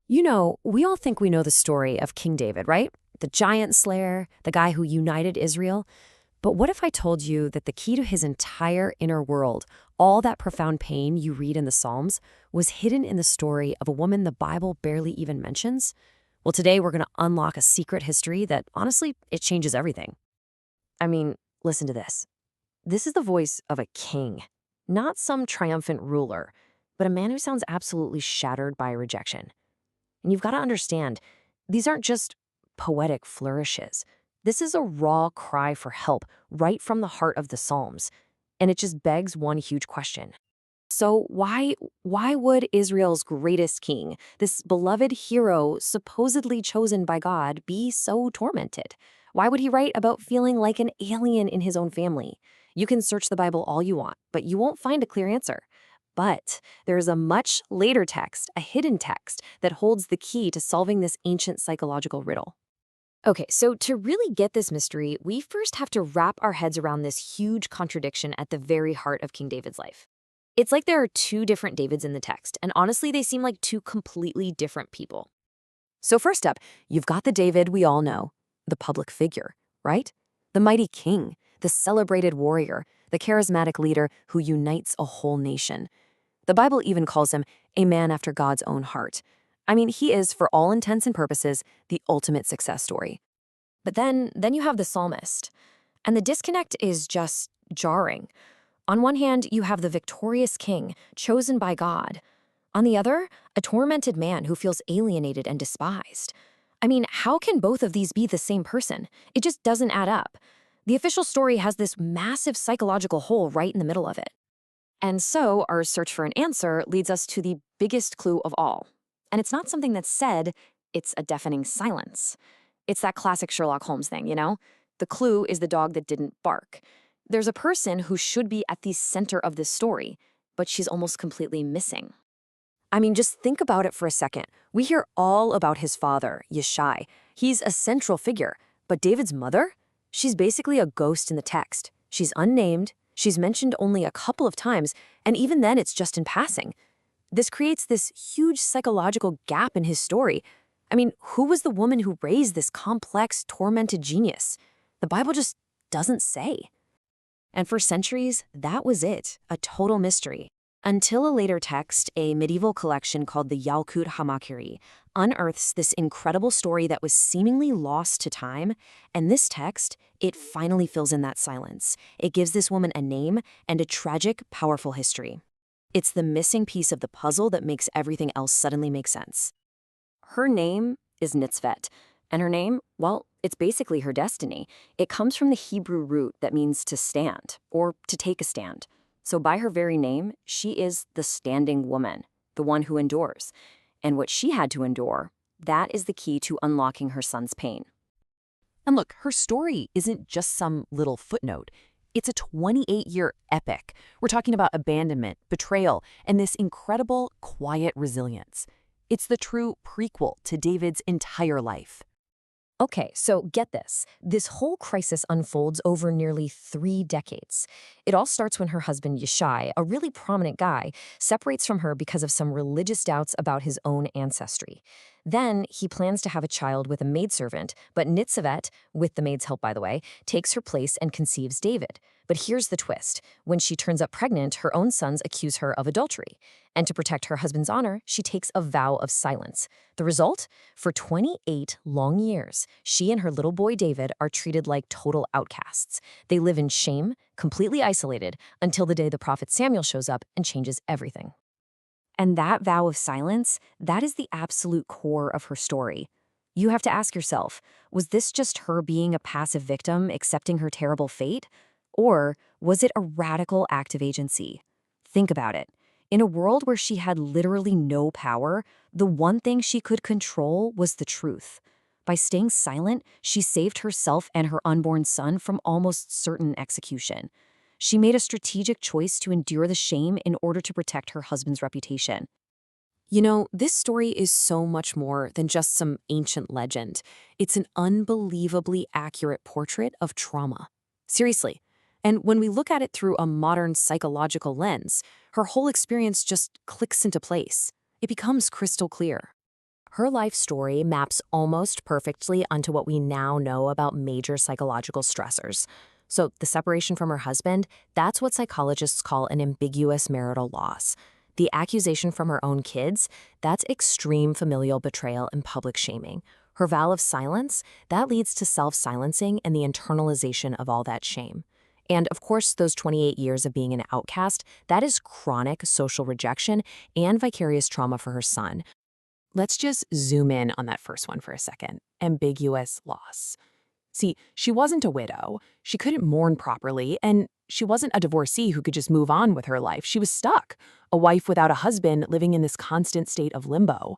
We all think we know the story of King David, right? The giant slayer, the guy who united Israel. But what if I told you that the key to his entire inner world, all that profound pain you read in the Psalms, was hidden in the story of a woman the Bible barely even mentions? Well, today we're going to unlock a secret history that, honestly, it changes everything. I mean, listen to this. This is the voice of a king, not some triumphant ruler, but a man who sounds absolutely shattered by rejection. And you've got to understand, these aren't just poetic flourishes. This is a raw cry for help right from the heart of the Psalms. And it just begs one huge question. So why would Israel's greatest king, this beloved hero supposedly chosen by God, be so tormented? Why would he write about feeling like an alien in his own family? You can search the Bible all you want, but you won't find a clear answer. But there is a much later text, a hidden text, that holds the key to solving this ancient psychological riddle. Okay, so to really get this mystery, we first have to wrap our heads around this huge contradiction at the very heart of King David's life. It's like there are two different Davids in the text, and honestly, they seem like two completely different people. So first up, you've got the David we all know, the public figure, right? The mighty king, the celebrated warrior, the charismatic leader who unites a whole nation. The Bible even calls him a man after God's own heart. I mean, he is, for all intents and purposes, the ultimate success story. But then you have the psalmist, and the disconnect is just jarring. On one hand, you have the victorious king, chosen by God. On the other, a tormented man who feels alienated and despised. I mean, how can both of these be the same person? It just doesn't add up. The official story has this massive psychological hole right in the middle of it. And so our search for an answer leads us to the biggest clue of all. And it's not something that's said, it's a deafening silence. It's that classic Sherlock Holmes thing, you know? The clue is the dog that didn't bark. There's a person who should be at the center of this story, but she's almost completely missing. I mean, just think about it for a second. We hear all about his father, Yeshai. He's a central figure. But David's mother? She's basically a ghost in the text. She's unnamed, she's mentioned only a couple of times, and even then it's just in passing. This creates this huge psychological gap in his story. I mean, who was the woman who raised this complex, tormented genius? The Bible just doesn't say. And for centuries, that was it, a total mystery. Until a later text, a medieval collection called the Yalkut HaMakiri, unearths this incredible story that was seemingly lost to time, and this text, it finally fills in that silence. It gives this woman a name and a tragic, powerful history. It's the missing piece of the puzzle that makes everything else suddenly make sense. Her name is Nitzvet, and her name, well, it's basically her destiny. It comes from the Hebrew root that means to stand, or to take a stand. So by her very name, she is the standing woman, the one who endures. And what she had to endure, that is the key to unlocking her son's pain. And look, her story isn't just some little footnote. It's a 28-year epic. We're talking about abandonment, betrayal, and this incredible, quiet resilience. It's the true prequel to David's entire life. Okay, so get this. This whole crisis unfolds over nearly 3 decades. It all starts when her husband, Yeshai, a really prominent guy, separates from her because of some religious doubts about his own ancestry. Then he plans to have a child with a maidservant, but Nitzevet, with the maid's help by the way, takes her place and conceives David. But here's the twist. When she turns up pregnant, her own sons accuse her of adultery. And to protect her husband's honor, she takes a vow of silence. The result? For 28 long years, she and her little boy David are treated like total outcasts. They live in shame, completely isolated, until the day the prophet Samuel shows up and changes everything. And that vow of silence, that is the absolute core of her story. You have to ask yourself, was this just her being a passive victim, accepting her terrible fate? Or was it a radical act of agency? Think about it. In a world where she had literally no power, the one thing she could control was the truth. By staying silent, she saved herself and her unborn son from almost certain execution. She made a strategic choice to endure the shame in order to protect her husband's reputation. This story is so much more than just some ancient legend. It's an unbelievably accurate portrait of trauma. Seriously. And when we look at it through a modern psychological lens, her whole experience just clicks into place. It becomes crystal clear. Her life story maps almost perfectly onto what we now know about major psychological stressors. So, the separation from her husband, that's what psychologists call an ambiguous marital loss. The accusation from her own kids, that's extreme familial betrayal and public shaming. Her vow of silence, that leads to self-silencing and the internalization of all that shame. And of course, those 28 years of being an outcast, that is chronic social rejection and vicarious trauma for her son. Let's just zoom in on that first one for a second. Ambiguous loss. See, she wasn't a widow, she couldn't mourn properly, and she wasn't a divorcee who could just move on with her life. She was stuck, a wife without a husband living in this constant state of limbo.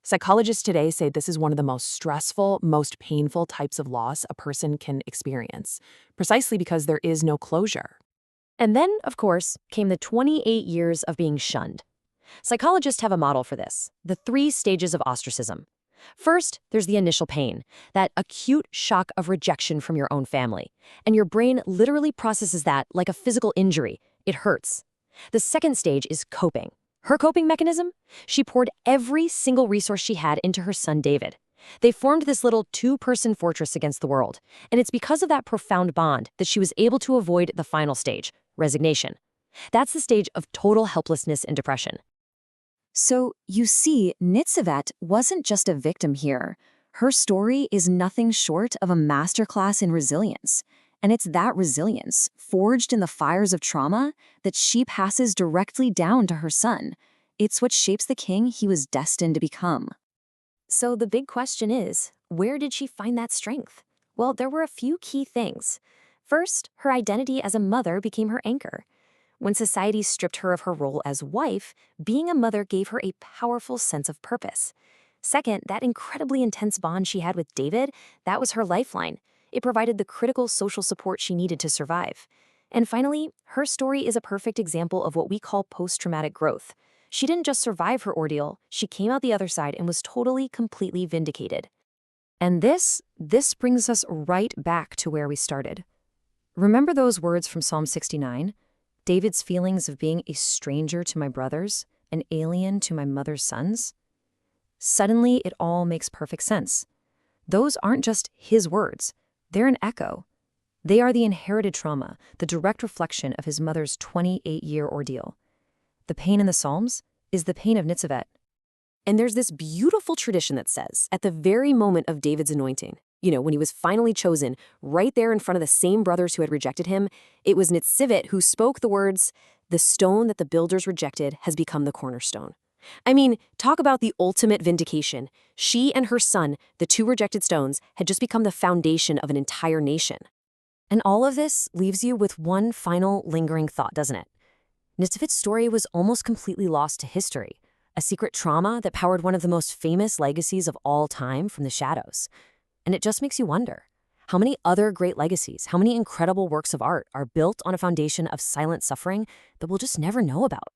Psychologists today say this is one of the most stressful, most painful types of loss a person can experience, precisely because there is no closure. And then, of course, came the 28 years of being shunned. Psychologists have a model for this, the 3 stages of ostracism. First, there's the initial pain, that acute shock of rejection from your own family. And your brain literally processes that like a physical injury. It hurts. The second stage is coping. Her coping mechanism? She poured every single resource she had into her son David. They formed this little 2-person fortress against the world. And it's because of that profound bond that she was able to avoid the final stage, resignation. That's the stage of total helplessness and depression. So, you see, Nitzaveh wasn't just a victim here. Her story is nothing short of a masterclass in resilience. And it's that resilience, forged in the fires of trauma, that she passes directly down to her son. It's what shapes the king he was destined to become. So the big question is, where did she find that strength? Well, there were a few key things. First, her identity as a mother became her anchor. When society stripped her of her role as wife, being a mother gave her a powerful sense of purpose. Second, that incredibly intense bond she had with David, that was her lifeline. It provided the critical social support she needed to survive. And finally, her story is a perfect example of what we call post-traumatic growth. She didn't just survive her ordeal, she came out the other side and was totally, completely vindicated. And this brings us right back to where we started. Remember those words from Psalm 69? David's feelings of being a stranger to my brothers, an alien to my mother's sons? Suddenly, it all makes perfect sense. Those aren't just his words. They're an echo. They are the inherited trauma, the direct reflection of his mother's 28-year ordeal. The pain in the Psalms is the pain of Nitzaveh. And there's this beautiful tradition that says, at the very moment of David's anointing, when he was finally chosen, right there in front of the same brothers who had rejected him, it was Nitzaveh who spoke the words, "The stone that the builders rejected has become the cornerstone." I mean, talk about the ultimate vindication. She and her son, the 2 rejected stones, had just become the foundation of an entire nation. And all of this leaves you with one final lingering thought, doesn't it? Nitzaveh's story was almost completely lost to history, a secret trauma that powered one of the most famous legacies of all time from the shadows. And it just makes you wonder, how many other great legacies, how many incredible works of art are built on a foundation of silent suffering that we'll just never know about?